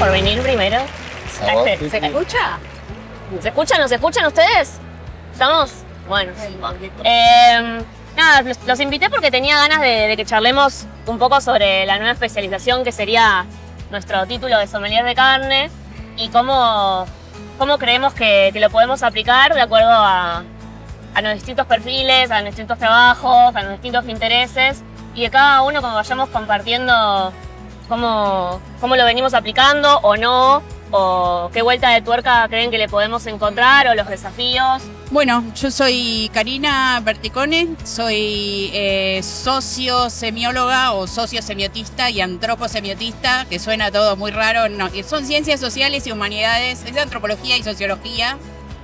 por venir primero. ¿Se escucha? ¿Se escuchan? ¿Nos escuchan ustedes? ¿Estamos? Bueno. Nada, los invité porque tenía ganas de que charlemos un poco sobre la nueva especialización que sería nuestro título de sommelier de carne y cómo creemos que lo podemos aplicar de acuerdo a los distintos perfiles, a los distintos trabajos, a los distintos intereses y de cada uno como vayamos compartiendo cómo lo venimos aplicando o no, o qué vuelta de tuerca creen que le podemos encontrar o los desafíos. Bueno, yo soy Karina Berticone, soy socio-semióloga o socio-semiotista y antroposemiotista, que suena todo muy raro, no, que son ciencias sociales y humanidades, es antropología y sociología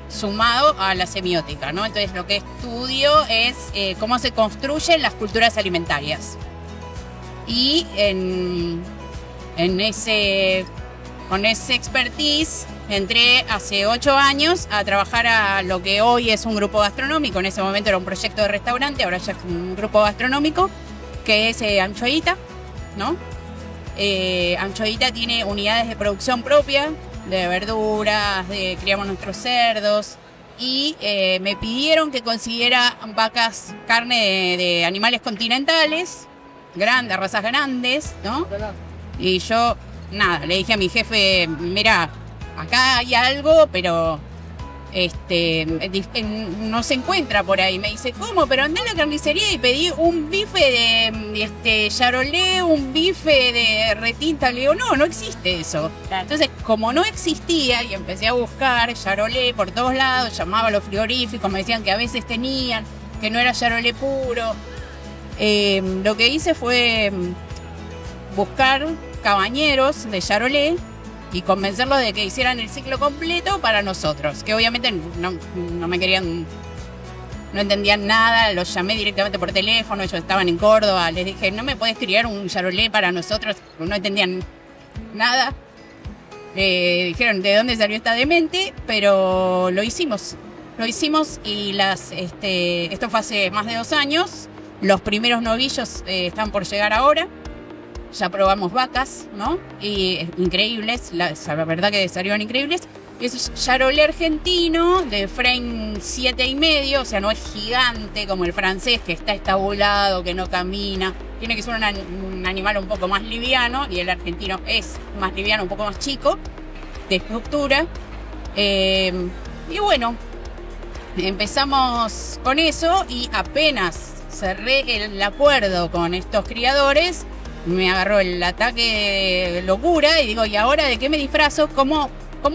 sumado a la semiótica, ¿no? Entonces lo que estudio es cómo se construyen las culturas alimentarias. Y con ese expertise entré hace 8 años a trabajar a lo que hoy es un grupo gastronómico. En ese momento era un proyecto de restaurante, ahora ya es un grupo gastronómico, que es Anchoita, ¿no? Anchoita tiene unidades de producción propia, de verduras, criamos nuestros cerdos y me pidieron que consiguiera carne de animales continentales, grandes, razas grandes, ¿no? Y yo, nada, le dije a mi jefe, mira, acá hay algo, pero no se encuentra por ahí. Me dice, ¿cómo? Pero andé a la carnicería y pedí un bife de charolais, un bife de retinta. Le digo, no existe eso. Claro. Entonces, como no existía, y empecé a buscar charolais por todos lados, llamaba a los frigoríficos, me decían que a veces tenían, que no era charolais puro. Lo que hice fue buscar cabañeros de charolais y convencerlos de que hicieran el ciclo completo para nosotros, que obviamente no me querían, no entendían nada. Los llamé directamente por teléfono, ellos estaban en Córdoba, les dije, ¿no me podés criar un charolais para nosotros? No entendían nada. Dijeron, ¿de dónde salió esta demente? Pero lo hicimos y esto fue hace más de 2 años. Los primeros novillos están por llegar ahora. Ya probamos vacas, ¿no? Y increíbles, la verdad que salieron increíbles. Es charolais argentino de frame 7,5, o sea, no es gigante como el francés, que está estabulado, que no camina. Tiene que ser un animal un poco más liviano, y el argentino es más liviano, un poco más chico, de estructura. Y bueno, empezamos con eso y apenas cerré el acuerdo con estos criadores, me agarró el ataque de locura y digo, ¿y ahora de qué me disfrazo? ¿Cómo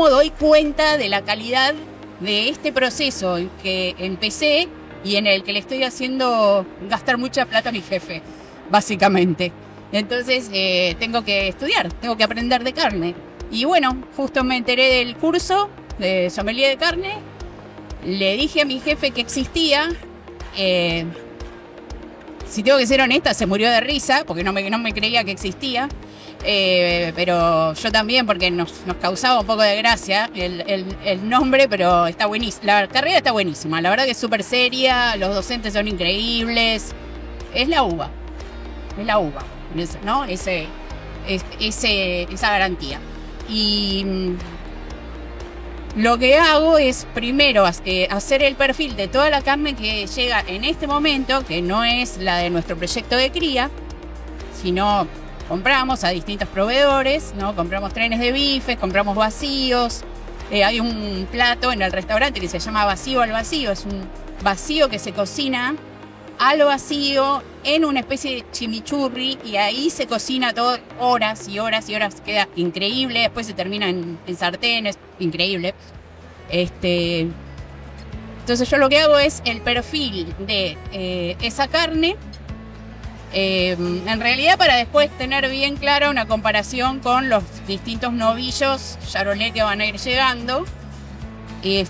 doy cuenta de la calidad de este proceso en que empecé y en el que le estoy haciendo gastar mucha plata a mi jefe, básicamente? Entonces tengo que estudiar, tengo que aprender de carne. Y bueno, justo me enteré del curso de sommelier de carne, le dije a mi jefe que existía. Si tengo que ser honesta, se murió de risa, porque no me creía que existía. Pero yo también, porque nos causaba un poco de gracia el nombre, pero está buenísimo. La carrera está buenísima, la verdad que es súper seria, los docentes son increíbles. Es la uva, ¿no? Esa garantía. Y lo que hago es primero hacer el perfil de toda la carne que llega en este momento, que no es la de nuestro proyecto de cría, sino compramos a distintos proveedores, ¿no? Compramos trenes de bifes, compramos vacíos. Hay un plato en el restaurante que se llama vacío al vacío. Es un vacío que se cocina al vacío en una especie de chimichurri y ahí se cocina todo horas y horas y horas. Queda increíble. Después se termina en sartenes. Increíble. Entonces yo lo que hago es el perfil de esa carne. En realidad para después tener bien clara una comparación con los distintos novillos charolais que van a ir llegando. Y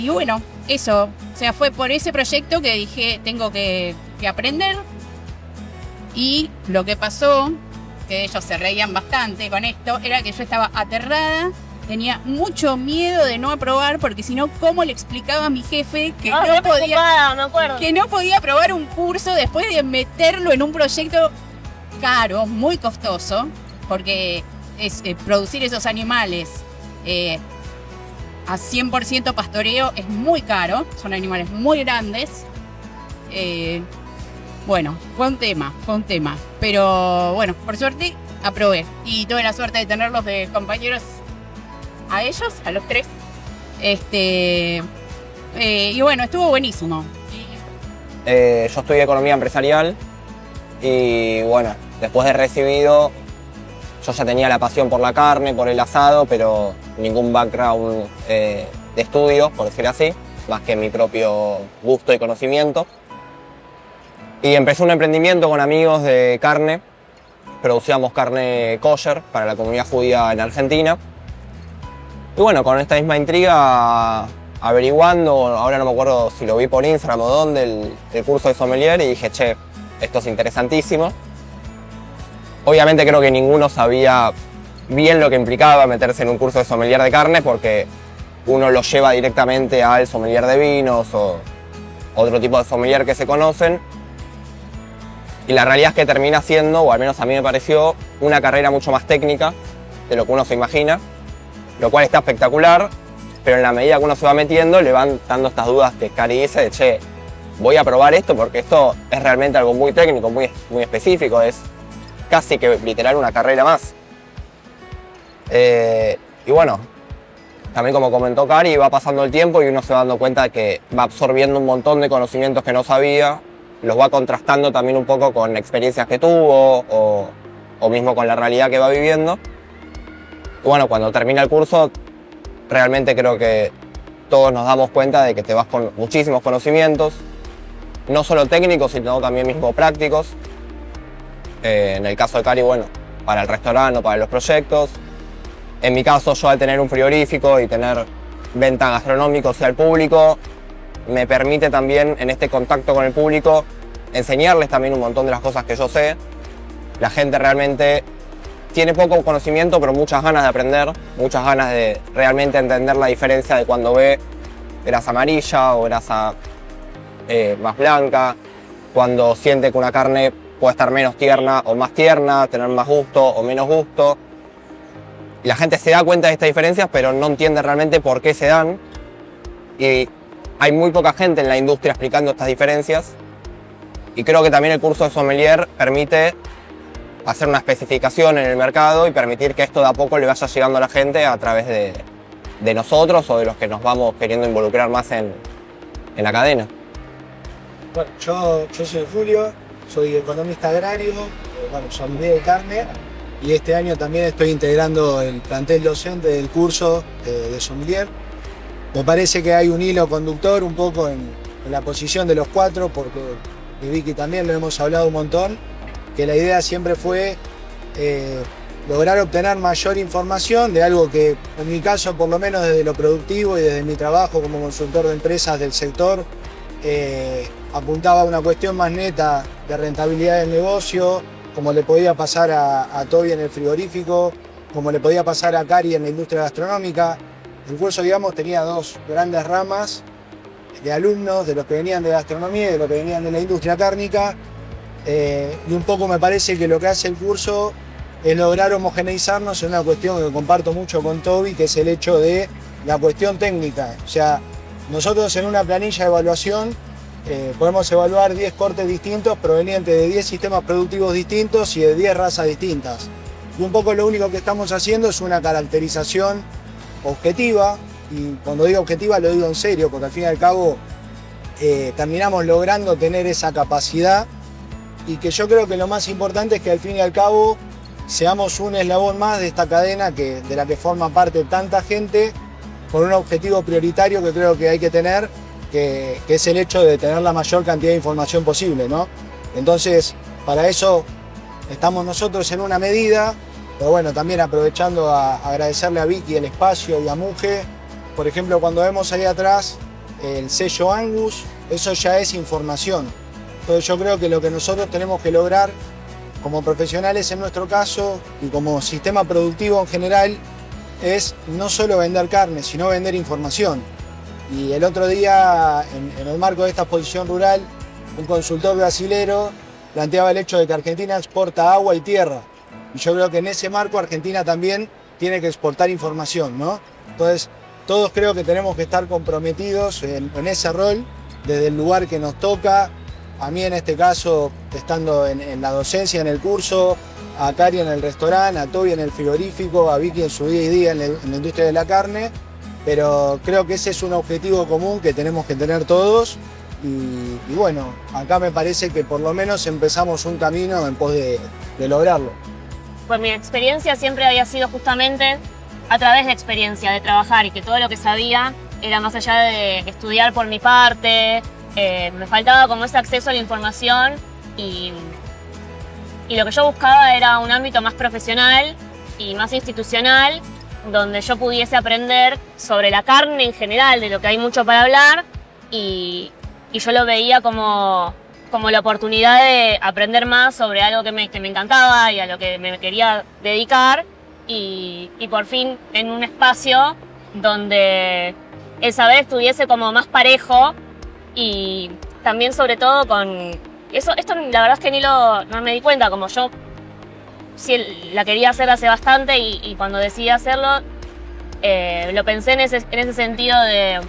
bueno, eso, o sea, fue por ese proyecto que dije, tengo que aprender. Y lo que pasó, que ellos se reían bastante con esto, era que yo estaba aterrada, tenía mucho miedo de no aprobar, porque si no, ¿cómo le explicaba a mi jefe que no podía aprobar un curso después de meterlo en un proyecto caro, muy costoso? Porque producir esos animales a 100% pastoreo es muy caro, son animales muy grandes. Bueno, fue un tema, pero bueno, por suerte aprobé y tuve la suerte de tenerlos de compañeros a ellos, a los 3. Y bueno, estuvo buenísimo. Yo estudié economía empresarial y bueno, después de recibido yo ya tenía la pasión por la carne, por el asado, pero ningún background de estudios, por decir así, más que mi propio gusto y conocimiento. Y empecé un emprendimiento con amigos de carne. Producíamos carne kosher para la comunidad judía en Argentina. Y bueno, con esta misma intriga, averiguando, ahora no me acuerdo si lo vi por Instagram o dónde, el curso de sommelier, y dije, che, esto es interesantísimo. Obviamente creo que ninguno sabía bien lo que implicaba meterse en un curso de sommelier de carne, porque uno lo lleva directamente al sommelier de vinos o otro tipo de sommelier que se conocen. Y la realidad es que termina siendo, o al menos a mí me pareció, una carrera mucho más técnica de lo que uno se imagina, lo cual está espectacular, pero en la medida que uno se va metiendo le van dando estas dudas que Cari dice de, che, voy a probar esto porque esto es realmente algo muy técnico, muy específico, es casi que literal una carrera más. Y bueno, también como comentó Cari, va pasando el tiempo y uno se va dando cuenta de que va absorbiendo un montón de conocimientos que no sabía, los va contrastando también un poco con experiencias que tuvo o mismo con la realidad que va viviendo. Y bueno, cuando termina el curso, realmente creo que todos nos damos cuenta de que te vas con muchísimos conocimientos, no solo técnicos, sino también mismo prácticos. En el caso de Cari, bueno, para el restaurante o para los proyectos. En mi caso, yo al tener un frigorífico y tener venta gastronómica hacia el público, me permite también en este contacto con el público enseñarles también un montón de las cosas que yo sé. La gente realmente tiene poco conocimiento, pero muchas ganas de aprender, muchas ganas de realmente entender la diferencia de cuando ve grasa amarilla o grasa más blanca, cuando siente que una carne puede estar menos tierna o más tierna, tener más gusto o menos gusto. Y la gente se da cuenta de estas diferencias, pero no entiende realmente por qué se dan. Y hay muy poca gente en la industria explicando estas diferencias. Y creo que también el curso de sommelier permite hacer una especificación en el mercado y permitir que esto de a poco le vaya llegando a la gente a través de nosotros o de los que nos vamos queriendo involucrar más en la cadena. Bueno, yo soy Julio, soy economista agrario, sommelier de carne, y este año también estoy integrando el plantel docente del curso de sommelier. Me parece que hay un hilo conductor un poco en la posición de los 4, porque de Vicky también lo hemos hablado un montón, que la idea siempre fue lograr obtener mayor información de algo que, en mi caso, por lo menos desde lo productivo y desde mi trabajo como consultor de empresas del sector, apuntaba a una cuestión más neta de rentabilidad del negocio, como le podía pasar a Toby en el frigorífico, como le podía pasar a Cari en la industria gastronómica. El curso, digamos, tenía 2 grandes ramas de alumnos, de los que venían de gastronomía y de los que venían de la industria cárnica. Y un poco me parece que lo que hace el curso es lograr homogeneizarnos en una cuestión que comparto mucho con Toby, que es el hecho de la cuestión técnica. O sea, nosotros en una planilla de evaluación podemos evaluar 10 cortes distintos provenientes de 10 sistemas productivos distintos y de 10 razas distintas. Y un poco lo único que estamos haciendo es una caracterización objetiva, y cuando digo objetiva lo digo en serio, porque al fin y al cabo terminamos logrando tener esa capacidad, y que yo creo que lo más importante es que al fin y al cabo seamos un eslabón más de esta cadena de la que forma parte tanta gente, con un objetivo prioritario que creo que hay que tener, que es el hecho de tener la mayor cantidad de información posible, ¿no? Entonces, para eso estamos nosotros en una medida, pero bueno, también aprovechando a agradecerle a Vicky el espacio y a Muge. Por ejemplo, cuando vemos ahí atrás el sello Angus, eso ya es información. Entonces yo creo que lo que nosotros tenemos que lograr como profesionales en nuestro caso y como sistema productivo en general es no solo vender carne, sino vender información. Y el otro día, en el marco de esta exposición rural, un consultor brasilero planteaba el hecho de que Argentina exporta agua y tierra. Y yo creo que en ese marco Argentina también tiene que exportar información, ¿no? Entonces, todos creo que tenemos que estar comprometidos en ese rol, desde el lugar que nos toca. A mí en este caso, estando en la docencia, en el curso, a Cari en el restaurante, a Toby en el frigorífico, a Vicky en su día a día en la industria de la carne, pero creo que ese es un objetivo común que tenemos que tener todos y bueno, acá me parece que por lo menos empezamos un camino en pos de lograrlo. Pues mi experiencia siempre había sido justamente a través de experiencia, de trabajar, y que todo lo que sabía era más allá de estudiar por mi parte. Me faltaba como ese acceso a la información y lo que yo buscaba era un ámbito más profesional y más institucional, donde yo pudiese aprender sobre la carne en general, de lo que hay mucho para hablar, y yo lo veía como la oportunidad de aprender más sobre algo que me encantaba y a lo que me quería dedicar, y por fin en un espacio donde el saber estuviese como más parejo, y también sobre todo con eso. Esto la verdad es que no me di cuenta, como yo sí la quería hacer hace bastante, y cuando decidí hacerlo lo pensé en ese sentido de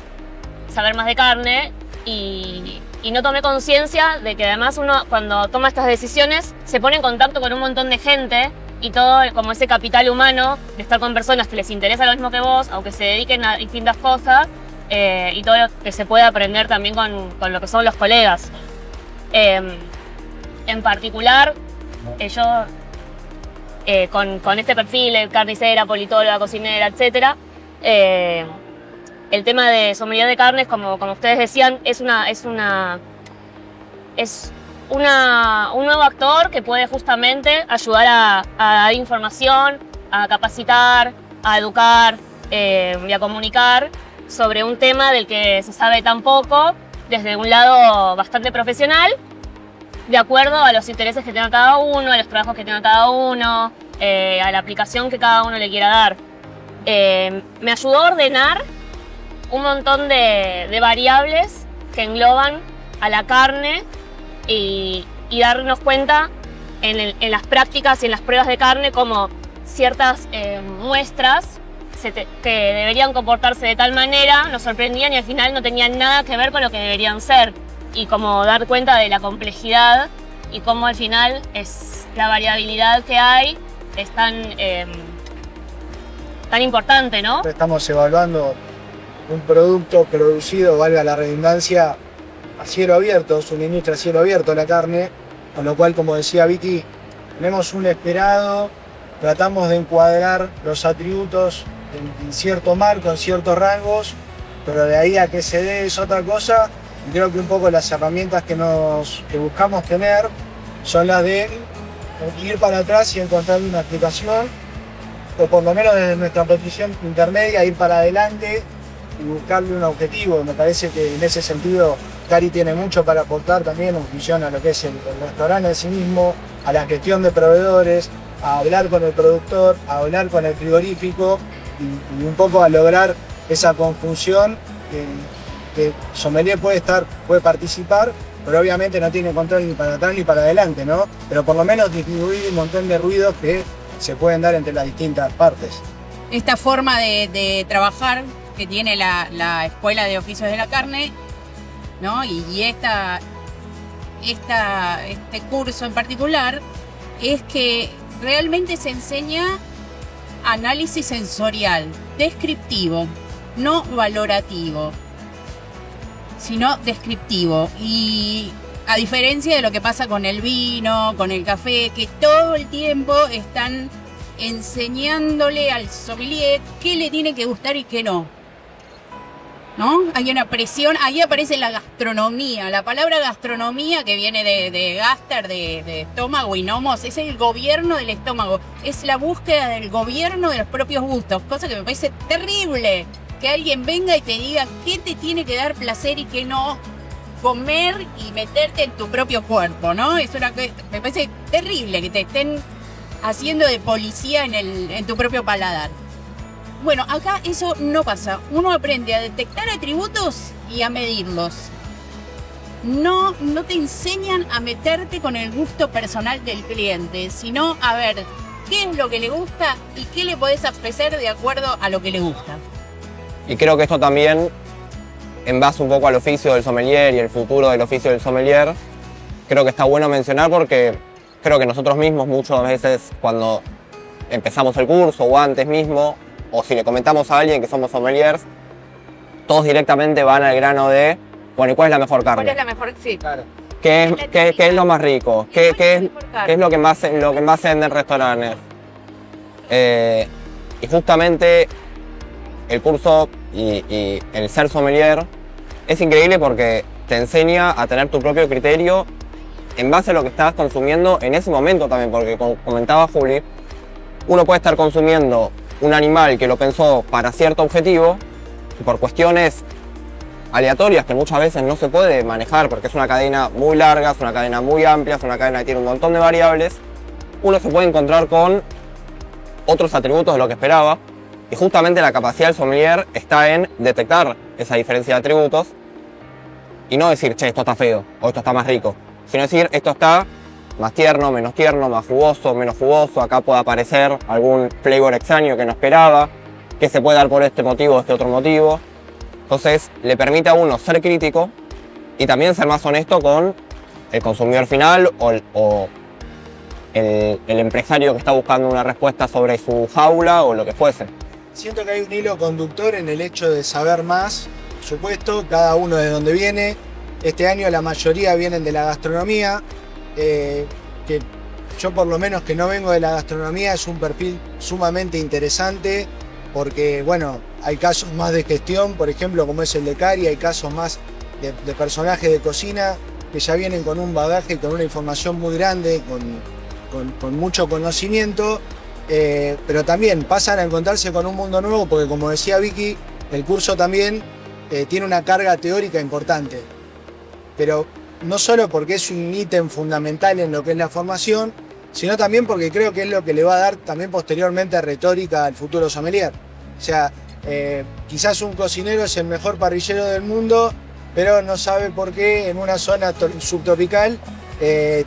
saber más de carne, y no tomé conciencia de que además uno cuando toma estas decisiones se pone en contacto con un montón de gente, y todo como ese capital humano de estar con personas que les interesa lo mismo que vos, aunque se dediquen a distintas cosas, y todo lo que se puede aprender también con lo que son los colegas. En particular, yo con este perfil, carnicera, politóloga, cocinera, etc., el tema de sommelier de carnes, como ustedes decían, es un nuevo actor que puede justamente ayudar a dar información, a capacitar, a educar y a comunicar sobre un tema del que se sabe tan poco, desde un lado bastante profesional, de acuerdo a los intereses que tenga cada uno, a los trabajos que tenga cada uno, a la aplicación que cada uno le quiera dar. Me ayudó a ordenar un montón de variables que engloban a la carne, y darnos cuenta en las prácticas y en las pruebas de carne como ciertas muestras que deberían comportarse de tal manera nos sorprendían y al final no tenían nada que ver con lo que deberían ser, y como dar cuenta de la complejidad y cómo al final es la variabilidad que hay es tan importante, ¿no? Estamos evaluando un producto producido, valga la redundancia, a cielo abierto, suministra a cielo abierto la carne, con lo cual, como decía Vicky, tenemos un esperado, tratamos de encuadrar los atributos en cierto marco, en ciertos rangos, pero de ahí a que se dé es otra cosa. Y creo que un poco las herramientas que buscamos tener son las de ir para atrás y encontrar una explicación, o por lo menos desde nuestra posición intermedia ir para adelante y buscarle un objetivo. Me parece que en ese sentido Cari tiene mucho para aportar también en función a lo que es el restaurante en sí mismo, a la gestión de proveedores, a hablar con el productor, a hablar con el frigorífico y un poco a lograr esa conjunción que sommelier puede participar, pero obviamente no tiene control ni para atrás ni para adelante, ¿no? Pero por lo menos disminuir un montón de ruidos que se pueden dar entre las distintas partes. Esta forma de trabajar que tiene la Escuela de Oficios de la Carne, ¿no? Y este curso en particular es que realmente se enseña análisis sensorial, descriptivo, no valorativo, sino descriptivo. Y a diferencia de lo que pasa con el vino, con el café, que todo el tiempo están enseñándole al sommelier qué le tiene que gustar y qué no. ¿No? Hay una presión, ahí aparece la gastronomía. La palabra gastronomía, que viene de gaster, de estómago, y nomos, es el gobierno del estómago. Es la búsqueda del gobierno de los propios gustos, cosa que me parece terrible. Que alguien venga y te diga qué te tiene que dar placer y qué no. Comer y meterte en tu propio cuerpo, ¿no? Es una cosa, me parece terrible que te estén haciendo de policía en tu propio paladar. Bueno, acá eso no pasa. Uno aprende a detectar atributos y a medirlos. No te enseñan a meterte con el gusto personal del cliente, sino a ver qué es lo que le gusta y qué le podés ofrecer de acuerdo a lo que le gusta. Y creo que esto también, en base un poco al oficio del sommelier y el futuro del oficio del sommelier, creo que está bueno mencionar porque creo que nosotros mismos muchas veces cuando empezamos el curso o antes mismo, o si le comentamos a alguien que somos sommeliers, todos directamente van al grano de, bueno, ¿y cuál es la mejor carne? ¿Cuál es la mejor? Sí. Claro. ¿Qué es lo más rico? ¿Qué es lo que más se vende en restaurantes? Y justamente el curso y el ser sommelier es increíble porque te enseña a tener tu propio criterio en base a lo que estás consumiendo en ese momento también, porque como comentaba Juli, uno puede estar consumiendo un animal que lo pensó para cierto objetivo y por cuestiones aleatorias que muchas veces no se puede manejar porque es una cadena muy larga, es una cadena muy amplia, es una cadena que tiene un montón de variables, uno se puede encontrar con otros atributos de lo que esperaba y justamente la capacidad del sommelier está en detectar esa diferencia de atributos y no decir, che, esto está feo o esto está más rico, sino decir, esto está más tierno, más jugoso, menos jugoso, acá puede aparecer algún flavor extraño que no esperaba, que se puede dar por este motivo o este otro motivo. Entonces le permite a uno ser crítico y también ser más honesto con el consumidor final o el empresario que está buscando una respuesta sobre su jaula o lo que fuese. Siento que hay un hilo conductor en el hecho de saber más, por supuesto, cada uno de dónde viene. Este año la mayoría vienen de la gastronomía, que yo por lo menos que no vengo de la gastronomía es un perfil sumamente interesante porque, bueno, hay casos más de gestión, por ejemplo, como es el de Cari, hay casos más de personajes de cocina que ya vienen con un bagaje, con una información muy grande, con mucho conocimiento, pero también pasan a encontrarse con un mundo nuevo porque, como decía Vicky, el curso también tiene una carga teórica importante, pero no solo porque es un ítem fundamental en lo que es la formación, sino también porque creo que es lo que le va a dar también posteriormente retórica al futuro sommelier. O sea, quizás un cocinero es el mejor parrillero del mundo, pero no sabe por qué en una zona subtropical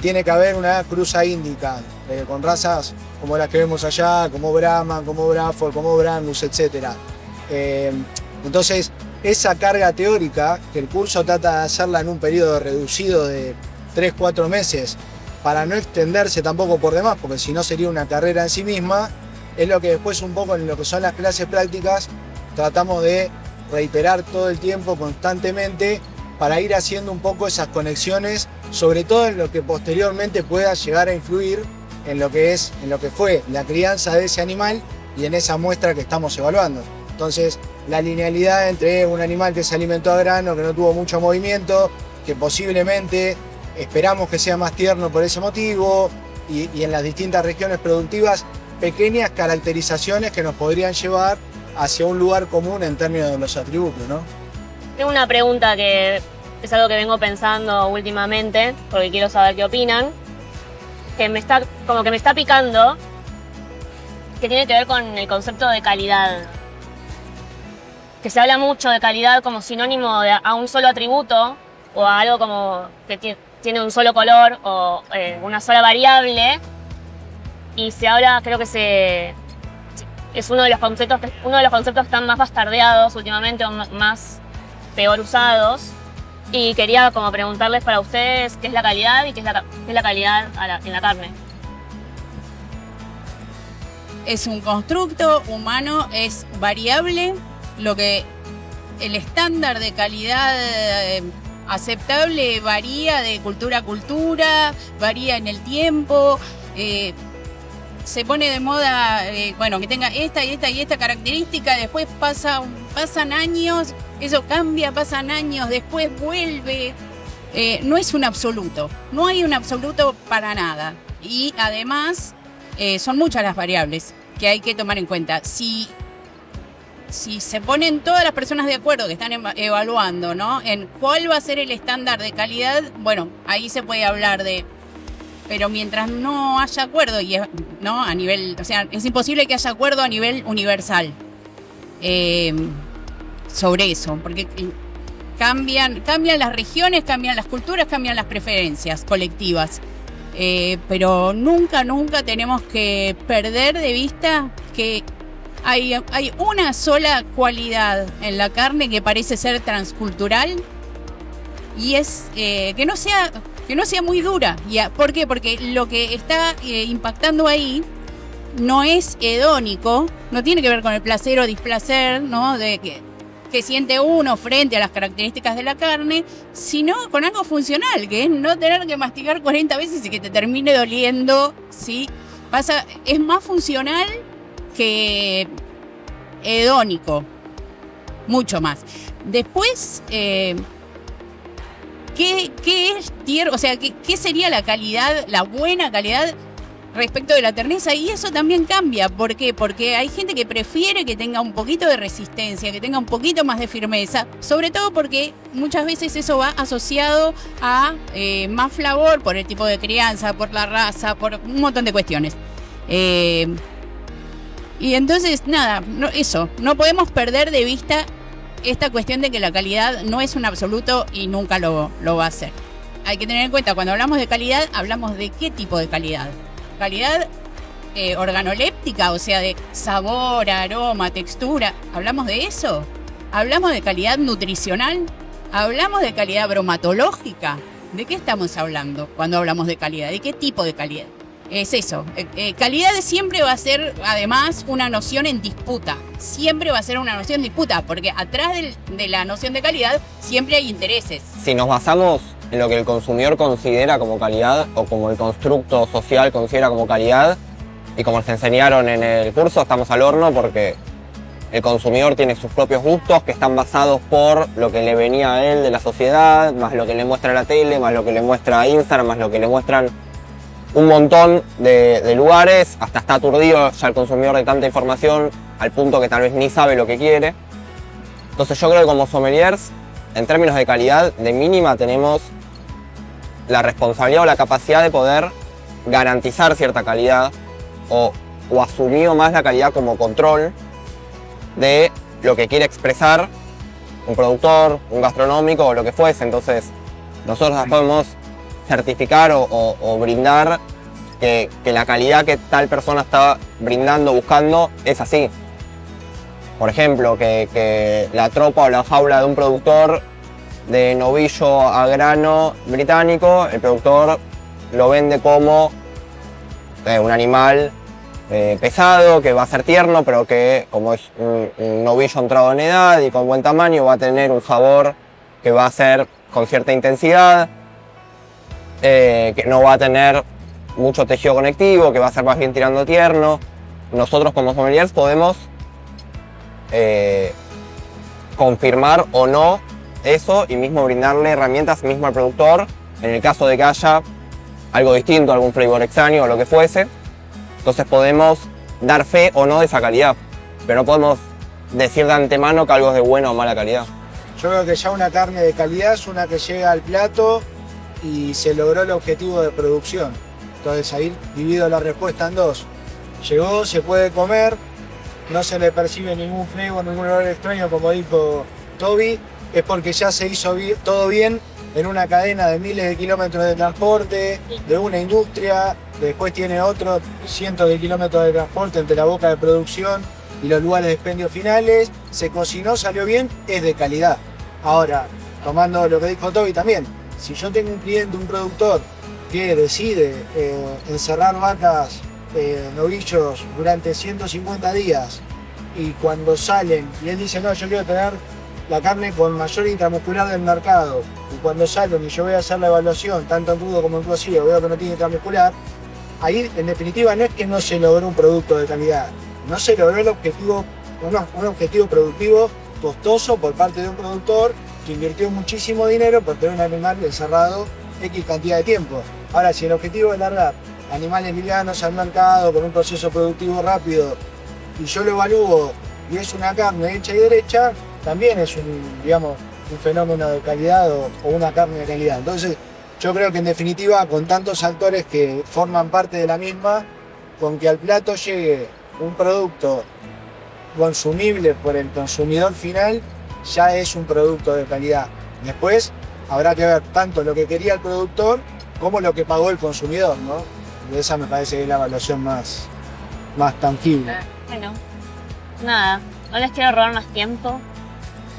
tiene que haber una cruza índica, con razas como las que vemos allá, como Brahman, como Braford, como Brangus, etc. Entonces, esa carga teórica, que el curso trata de hacerla en un periodo reducido de 3-4 meses, para no extenderse tampoco por demás, porque si no sería una carrera en sí misma, es lo que después un poco en lo que son las clases prácticas tratamos de reiterar todo el tiempo, constantemente, para ir haciendo un poco esas conexiones, sobre todo en lo que posteriormente pueda llegar a influir en lo que fue la crianza de ese animal y en esa muestra que estamos evaluando. Entonces, la linealidad entre un animal que se alimentó a grano, que no tuvo mucho movimiento, que posiblemente esperamos que sea más tierno por ese motivo, y en las distintas regiones productivas, pequeñas caracterizaciones que nos podrían llevar hacia un lugar común en términos de los atributos, ¿no? Tengo una pregunta que es algo que vengo pensando últimamente, porque quiero saber qué opinan, que me está picando, que tiene que ver con el concepto de calidad. Que se habla mucho de calidad como sinónimo a un solo atributo o a algo como que tiene un solo color o una sola variable, y se habla, creo que es uno de los conceptos que están más bastardeados últimamente o más peor usados, y quería como preguntarles para ustedes qué es la calidad y qué es la calidad en la carne. Es un constructo humano, es variable. El estándar de calidad aceptable varía de cultura a cultura, varía en el tiempo, se pone de moda, que tenga esta y esta y esta característica, después pasan años, eso cambia, pasan años, después vuelve. No es un absoluto, no hay un absoluto para nada. Y además son muchas las variables que hay que tomar en cuenta. Si se ponen todas las personas de acuerdo que están evaluando, ¿no?, en cuál va a ser el estándar de calidad, bueno, ahí se puede hablar pero mientras no haya acuerdo, ¿no?, a nivel, o sea, es imposible que haya acuerdo a nivel universal sobre eso, porque cambian las regiones, cambian las culturas, cambian las preferencias colectivas. pero nunca tenemos que perder de vista que hay una sola cualidad en la carne que parece ser transcultural y es que no sea muy dura. ¿Por qué? Porque lo que está impactando ahí no es hedónico, no tiene que ver con el placer o displacer, ¿no? De que siente uno frente a las características de la carne, sino con algo funcional, que es no tener que masticar 40 veces y que te termine doliendo, ¿sí? Es más funcional que hedónico, mucho más. Después, ¿qué es tierno? O sea, ¿qué sería la calidad, la buena calidad respecto de la terneza? Y eso también cambia. ¿Por qué? Porque hay gente que prefiere que tenga un poquito de resistencia, que tenga un poquito más de firmeza, sobre todo porque muchas veces eso va asociado a más flavor por el tipo de crianza, por la raza, por un montón de cuestiones. Y entonces, nada, no podemos perder de vista esta cuestión de que la calidad no es un absoluto y nunca lo va a ser. Hay que tener en cuenta, cuando hablamos de calidad, hablamos de qué tipo de calidad. Calidad organoléptica, o sea, de sabor, aroma, textura. ¿Hablamos de eso? ¿Hablamos de calidad nutricional? ¿Hablamos de calidad bromatológica? ¿De qué estamos hablando cuando hablamos de calidad? ¿De qué tipo de calidad? Es eso. Calidad siempre va a ser, además, una noción en disputa. Siempre va a ser una noción en disputa, porque atrás de la noción de calidad siempre hay intereses. Si nos basamos en lo que el consumidor considera como calidad o como el constructo social considera como calidad, y como les enseñaron en el curso, estamos al horno porque el consumidor tiene sus propios gustos que están basados por lo que le venía a él de la sociedad, más lo que le muestra la tele, más lo que le muestra Instagram, más lo que le muestran un montón de lugares. Hasta está aturdido ya el consumidor de tanta información al punto que tal vez ni sabe lo que quiere. Entonces yo creo que como sommeliers, en términos de calidad, de mínima tenemos la responsabilidad o la capacidad de poder garantizar cierta calidad o asumir más la calidad como control de lo que quiere expresar un productor, un gastronómico o lo que fuese. Entonces nosotros podemos certificar o brindar que la calidad que tal persona está brindando, buscando, es así. Por ejemplo, que la tropa o la jaula de un productor de novillo a grano británico, el productor lo vende como un animal pesado, que va a ser tierno, pero que como es un novillo entrado en edad y con buen tamaño, va a tener un sabor que va a ser con cierta intensidad, que no va a tener mucho tejido conectivo, que va a ser más bien tirando tierno. Nosotros como sommeliers podemos confirmar o no eso y mismo brindarle herramientas mismo al productor en el caso de que haya algo distinto, algún flavor extraño o lo que fuese. Entonces podemos dar fe o no de esa calidad, pero no podemos decir de antemano que algo es de buena o mala calidad. Yo creo que ya una carne de calidad es una que llega al plato y se logró el objetivo de producción. Entonces ahí divido la respuesta en dos. Llegó, se puede comer, no se le percibe ningún flavor, ningún olor extraño, como dijo Toby, es porque ya se hizo todo bien en una cadena de miles de kilómetros de transporte, de una industria, después tiene otros cientos de kilómetros de transporte entre la boca de producción y los lugares de expendio finales, se cocinó, salió bien, es de calidad. Ahora, tomando lo que dijo Toby también, si yo tengo un cliente, un productor, que decide encerrar vacas, novillos durante 150 días y cuando salen, y él dice, no, yo quiero tener la carne con mayor intramuscular del mercado, y cuando salen y yo voy a hacer la evaluación, tanto en crudo como en cocido, veo que no tiene intramuscular, ahí en definitiva no es que no se logró un producto de calidad, no se logró el objetivo, un objetivo productivo costoso por parte de un productor que invirtió muchísimo dinero por tener un animal encerrado X cantidad de tiempo. Ahora, si el objetivo es largar animales livianos al mercado con un proceso productivo rápido y yo lo evalúo y es una carne hecha y derecha, también es un fenómeno de calidad o una carne de calidad. Entonces, yo creo que en definitiva, con tantos actores que forman parte de la misma, con que al plato llegue un producto consumible por el consumidor final, ya es un producto de calidad. Después habrá que ver tanto lo que quería el productor como lo que pagó el consumidor, ¿no? Y esa me parece que es la evaluación más tangible. Bueno, nada, no les quiero robar más tiempo.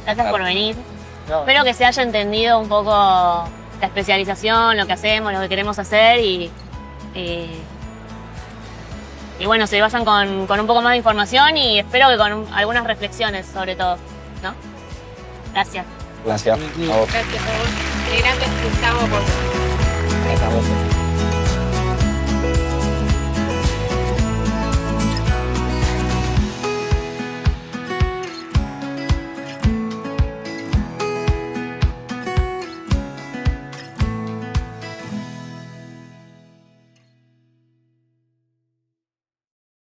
Gracias por venir. No, Espero que se haya entendido un poco la especialización, lo que hacemos, lo que queremos hacer y bueno, se vayan con un poco más de información y espero que con algunas reflexiones sobre todo, ¿no? Gracias. Gracias. A vos. Gracias a vos. Qué grande Gustavo por Gracias a vos.